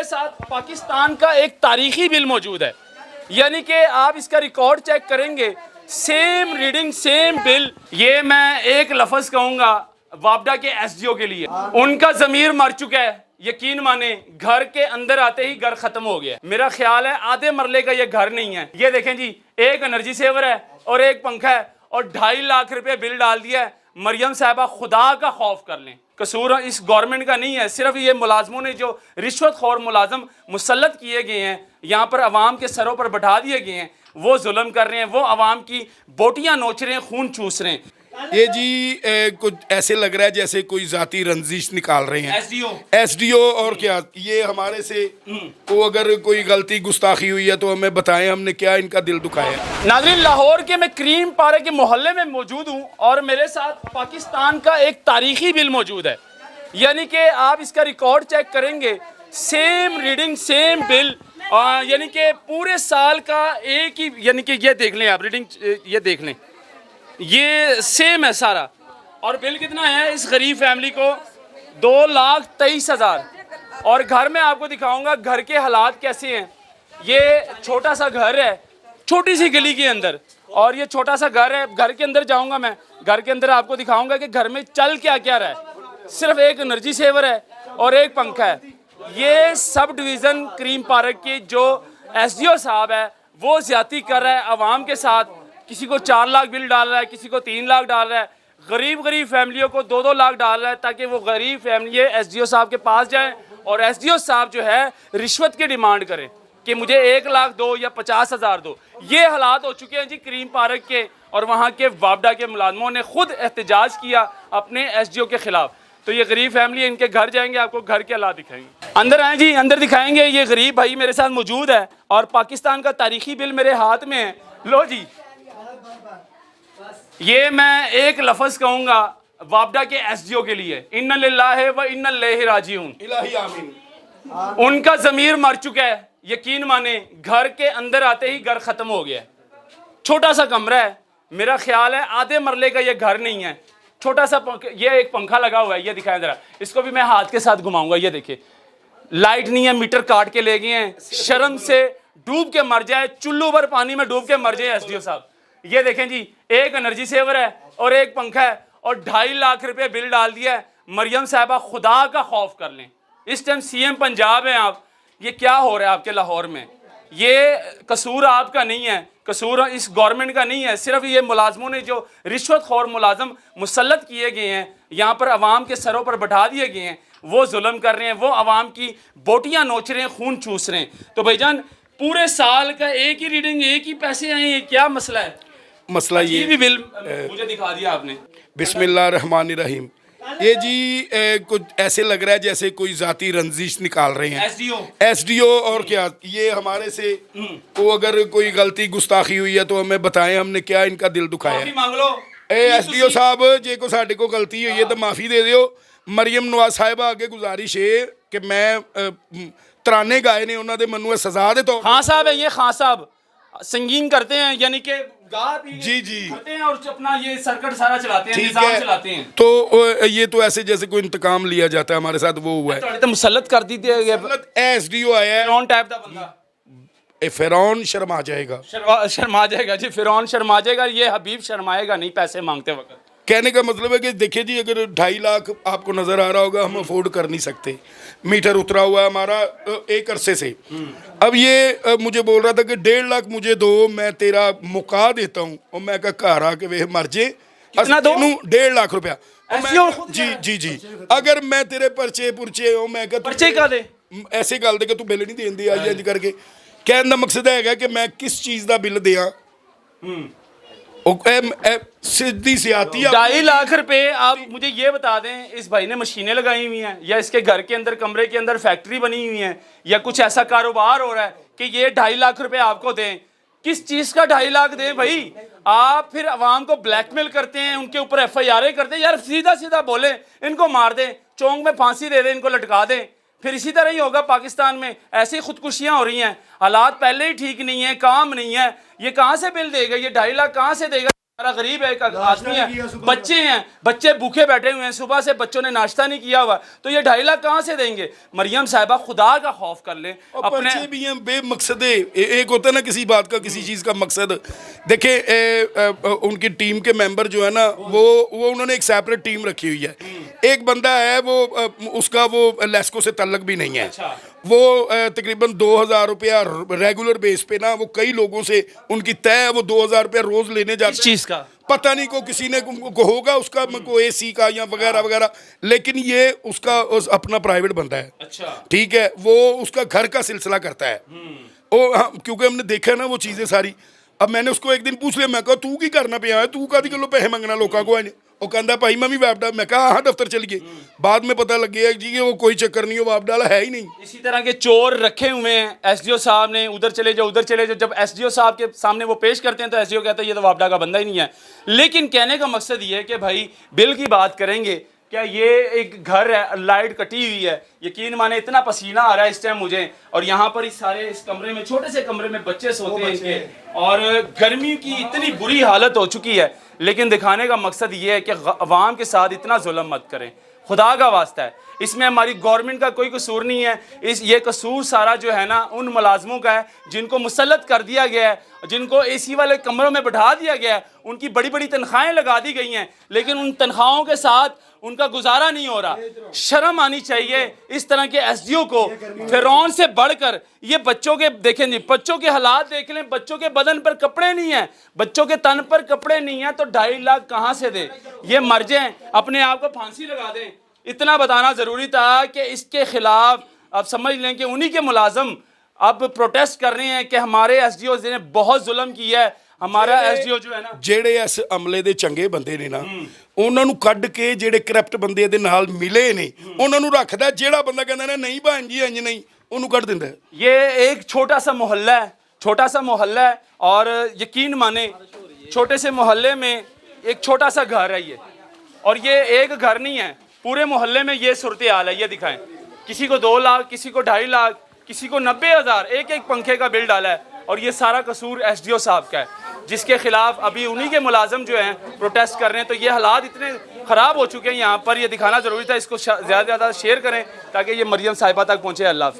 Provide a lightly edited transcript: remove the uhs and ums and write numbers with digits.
साथ पाकिस्तान का एक तारीखी बिल मौजूद है, यानी कि आप इसका रिकॉर्ड चेक करेंगे, सेम रीडिंग सेम बिल। ये मैं एक लफ्ज़ कहूँगा वापडा के एसडीओ के लिए, उनका ज़मीर मर चुका है। यकीन माने घर के अंदर आते ही घर खत्म हो गया। मेरा ख्याल है आधे मरले का ये घर नहीं है। ये देखें जी, एक एनर्जी सेवर है और एक पंखा है और 2.5 लाख रुपए बिल डाल दिया है। मरियम साहबा खुदा का खौफ कर लें, कसूर इस गवर्नमेंट का नहीं है, सिर्फ ये मुलाजमों ने जो रिश्वतखोर मुलाजम मुसल्लत किए गए हैं, यहाँ पर अवाम के सरों पर बैठा दिए गए हैं, वो जुल्म कर रहे हैं, वो अवाम की बोटियाँ नोच रहे हैं, खून चूस रहे हैं। ये जी कुछ ऐसे लग रहा है जैसे कोई जाती रंजिश निकाल रहे हैं एसडीओ और क्या ये हमारे से को अगर कोई गलती गुस्ताखी हुई है तो हमें बताएं, हमने क्या इनका दिल दुखाया। नाज़रीन, लाहौर के मैं क्रीम पारे के मोहल्ले में मौजूद हूँ और मेरे साथ पाकिस्तान का एक तारीखी बिल मौजूद है, यानी कि आप इसका रिकॉर्ड चेक करेंगे, सेम रीडिंग सेम बिल, यानी कि पूरे साल का एक ही, यानी कि ये देख लें आप रीडिंग, ये देख लें, ये सेम है सारा। और बिल कितना है इस गरीब फैमिली को? 2,23,000। और घर में आपको दिखाऊंगा घर के हालात कैसे हैं। ये छोटा सा घर है, छोटी सी गली के अंदर, और ये छोटा सा घर है। घर के अंदर जाऊंगा मैं, घर के अंदर आपको दिखाऊंगा कि घर में चल क्या क्या रहा है। सिर्फ एक एनर्जी सेवर है और एक पंखा है। ये सब डिवीज़न क्रीम पार्क के जो एसडीओ साहब है वो ज्यादती कर रहा है अवाम के साथ। किसी को 4 लाख बिल डाल रहा है, किसी को 3 लाख डाल रहा है, गरीब फैमिलियों को 2-2 लाख डाल रहा है, ताकि वो गरीब फैमिली एसडीओ साहब के पास जाएं और एसडीओ साहब जो है रिश्वत की डिमांड करें कि मुझे 1 लाख दो या 50,000 दो। ये हालात हो चुके हैं जी क्रीम पार्क के, और वहाँ के वापडा के मुलाजमों ने खुद एहतजाज किया अपने एसडीओ के खिलाफ। तो ये गरीब फैमिली, इनके घर जाएंगे, आपको घर के हालात दिखाएंगे। अंदर आए जी, अंदर दिखाएंगे। ये गरीब भाई मेरे साथ मौजूद है और पाकिस्तान का तारीखी बिल मेरे हाथ में है। लो जी, ये मैं एक लफ्ज़ कहूँगा वापडा के एसडीओ के लिए, इन्ना लिल्लाहि व इन्ना इलैहि राजिऊन। इलाही आमीन। उनका ज़मीर मर चुका है। यकीन माने घर के अंदर आते ही घर खत्म हो गया। छोटा सा कमरा है, मेरा ख्याल है आधे मरले का ये घर नहीं है। छोटा सा ये एक पंखा लगा हुआ है, ये दिखाएं जरा, इसको भी मैं हाथ के साथ घुमाऊंगा। ये देखिए, लाइट नहीं है, मीटर काट के ले गए हैं। शर्म से डूब के मर जाए, चुल्लू भर पानी में डूब के मर जाए एसडीओ साहब। ये देखें जी, एक एनर्जी सेवर है और एक पंखा है और 2.5 लाख रुपए बिल डाल दिया है। मरियम साहबा खुदा का खौफ कर लें। इस टाइम सीएम पंजाब हैं आप, ये क्या हो रहा है आपके लाहौर में? ये कसूर आपका नहीं है, कसूर इस गवर्नमेंट का नहीं है, सिर्फ ये मुलाजमों ने जो रिश्वतखोर मुलाजम मुसल्लत किए गए हैं, यहाँ पर अवाम के सरों पर बैठा दिए गए हैं, वो जुल्म कर रहे हैं, वो अवाम की बोटियाँ नोच रहे हैं, खून चूस रहे हैं। तो भाईजान, पूरे साल का एक ही रीडिंग, एक ही पैसे आए हैं, क्या मसला है? मसला ये भी बिल मुझे दिखा दिया आपने। बिस्मिल्लाहिर्रहमानिर्रहीम। ये जी कुछ ऐसे लग रहा है जैसे कोई जाती रंजिश निकाल रहे हैं एसडीओ और क्या ये हमारे से को अगर कोई गलती गुस्ताखी हुई है तो हमें बताएं, हमने क्या इनका दिल दुखाया। मांग लो एसडीओ साहब, जे को साडे को गलती हुई है तो माफ़ी दे दियो। मरियम नवाज साहिबा अगे गुजारिश है कि मैं तराने गाए ने उन्होंने मनु सजा दे। तो खान साहब है, ये खान साहब संगीन करते हैं, यानी कि जी जी करते हैं और अपना ये सर्किट सारा चलाते हैं, निजाम चलाते हैं। तो ये तो ऐसे जैसे कोई इंतकाम लिया जाता है हमारे साथ, वो हुआ है। तो मुसल्लत कर दी थी एसडीओ आया है, फिरौन टाइप का बंदा। फिरौन शर्मा जाएगा, शर्मा जाएगा जी, फिरौन शर्मा जाएगा। ये हबीब शर्माएगा नहीं पैसे मांगते वक्त। कहने का मतलब है कि देखिए जी, अगर 2.5 लाख आपको नजर आ रहा होगा, हम अफोर्ड कर नहीं सकते। मीटर उतरा हुआ है हमारा एक अरसे से। अब ये मुझे बोल रहा था कि 1.5 लाख मुझे दो, मैं तेरा मुका देता हूँ। और मैं कहा घर आके वे मर जे, कितना दो? 1.5 लाख रुपया। जी जी जी, अगर मैं तेरे परचे पुरचे हो, मैं परचे का दे, ऐसे गल दे कि तू बिल नहीं देन दिया इंज करके। कहने का मकसद है कि मैं किस चीज़ का बिल दिया। सीधी सी आती है। 2.5 लाख रुपए। आप मुझे ये बता दें, इस भाई ने मशीनें लगाई हुई हैं या इसके घर के अंदर कमरे के अंदर फैक्ट्री बनी हुई है या कुछ ऐसा कारोबार हो रहा है कि ये 2.5 लाख रुपए आपको दें? किस चीज़ का 2.5 लाख दें भाई? आप फिर अवाम को ब्लैकमेल करते हैं, उनके ऊपर FIR करते हैं। यार सीधा सीधा बोले, इनको मार दें, चौंक में फांसी दे दें, इनको लटका दें, फिर इसी तरह ही होगा। पाकिस्तान में ऐसी खुदकुशियां हो रही हैं, हालात पहले ही ठीक नहीं है, काम नहीं है। ये कहाँ से बिल देगा? ये 2.5 लाख कहाँ से देगा? सारा गरीब है, एक आदमी है, बच्चे हैं, बच्चे भूखे बैठे हुए हैं, सुबह से बच्चों ने नाश्ता नहीं किया हुआ, तो ये 2.5 लाख कहाँ से देंगे? मरियम साहिबा खुदा का खौफ कर ले। अपने भी हैं बेमकसदे, एक होता है ना किसी बात का, किसी चीज़ का मकसद। देखे उनकी टीम के मेंबर जो है ना, वो उन्होंने एक सेपरेट टीम रखी हुई है। एक बंदा है वो उसका वो लेस्को से तल्लक भी नहीं है। अच्छा। वो तकरीबन 2000 रुपया रेगुलर बेस पे ना, वो कई लोगों से उनकी तय है, वो 2000 रुपया रोज लेने जाते इस चीज़ का पता नहीं को किसी ने को होगा उसका को एसी का या वगैरह वगैरह, लेकिन ये उसका अपना प्राइवेट बंदा है। अच्छा। ठीक है, वो उसका घर का सिलसिला करता है। क्योंकि हमने देखा है ना वो चीज़ें सारी। अब मैंने उसको एक दिन पूछ लिया, मैं कहा तू की करना पे आया, तू कादी किलो पैसे मंगना लोगों को? वो कहता भाई मैं भी वाप डाल। मैं कहा हाँ दफ्तर चलिए। बाद में पता लग गया जी कि वो कोई चक्कर नहीं, वो वाप डाला है ही नहीं। इसी तरह के चोर रखे हुए हैं। एसडीओ साहब ने उधर चले जाओ उधर चले जाओ, जब एसडीओ साहब के सामने वो पेश करते हैं तो एसडीओ कहता है ये तो वापडा का बंदा ही नहीं है। लेकिन कहने का मकसद ये है कि भाई बिल की बात करेंगे, क्या ये एक घर है, लाइट कटी हुई है, यकीन माने इतना पसीना आ रहा है इस टाइम मुझे, और यहाँ पर इस सारे इस कमरे में, छोटे से कमरे में बच्चे सोते हैं इनके, और गर्मी की इतनी बुरी हालत हो चुकी है। लेकिन दिखाने का मकसद ये है कि अवाम के साथ इतना जुल्म मत करें, खुदा का वास्ता है। इसमें हमारी गवर्नमेंट का कोई कसूर नहीं है। ये कसूर सारा जो है ना उन मुलाजमों का है जिनको मुसल्लत कर दिया गया है, जिनको एसी वाले कमरों में बैठा दिया गया है, उनकी बड़ी बड़ी तनख्वाहें लगा दी गई हैं, लेकिन उन तनख्वाहों के साथ उनका गुजारा नहीं हो रहा। शर्म आनी चाहिए इस तरह के एसडीओ को। फिरौन से बढ़कर ये बच्चों के देखें जी, बच्चों के हालात देख लें, बच्चों के बदन पर कपड़े नहीं हैं, बच्चों के तन पर कपड़े नहीं हैं, तो 2.5 लाख कहाँ से दे? ये मर जाएं, अपने आप को फांसी लगा दें। इतना बताना ज़रूरी था कि इसके खिलाफ अब समझ लें कि उन्हीं के मुलाजम अब प्रोटेस्ट कर रहे हैं कि हमारे एसडीओ ने बहुत जुल्म किया है। हमारा एसडीओ जो है ना, ਜਿਹੜੇ ਇਸ ਅਮਲੇ ਦੇ ਚੰਗੇ ਬੰਦੇ ਨੇ ਨਾ, ਉਹਨਾਂ ਨੂੰ ਕੱਢ ਕੇ ਜਿਹੜੇ ਕਰਪਟ ਬੰਦੇ ਦੇ ਨਾਲ ਮਿਲੇ ਨੇ ਉਹਨਾਂ ਨੂੰ ਰੱਖਦਾ। ਜਿਹੜਾ ਬੰਦਾ ਕਹਿੰਦਾ ਨਾ नहीं भान जी इंज नहीं, ਉਹਨੂੰ ਕੱਢ ਦਿੰਦਾ। ये एक छोटा सा मोहल्ला है, छोटा सा मोहल्ला है, और यकीन माने छोटे से मोहल्ले में एक छोटा सा घर है ये, और ये एक घर नहीं है, पूरे मोहल्ले में ये सूरत हाल है। ये दिखाएं, किसी को 2 लाख, किसी को 2.5 लाख, किसी को 90,000 एक पंखे का बिल डाला है, और ये सारा कसूर एसडीओ साहब का है, जिसके खिलाफ अभी उन्हीं के मुलाजम जो हैं प्रोटेस्ट कर रहे हैं। तो ये हालात इतने ख़राब हो चुके हैं यहाँ पर, ये दिखाना ज़रूरी था। इसको ज़्यादा से ज़्यादा शेयर करें ताकि ये मरियम साहिबा तक पहुँचे। अल्लाह हाफ़िज़।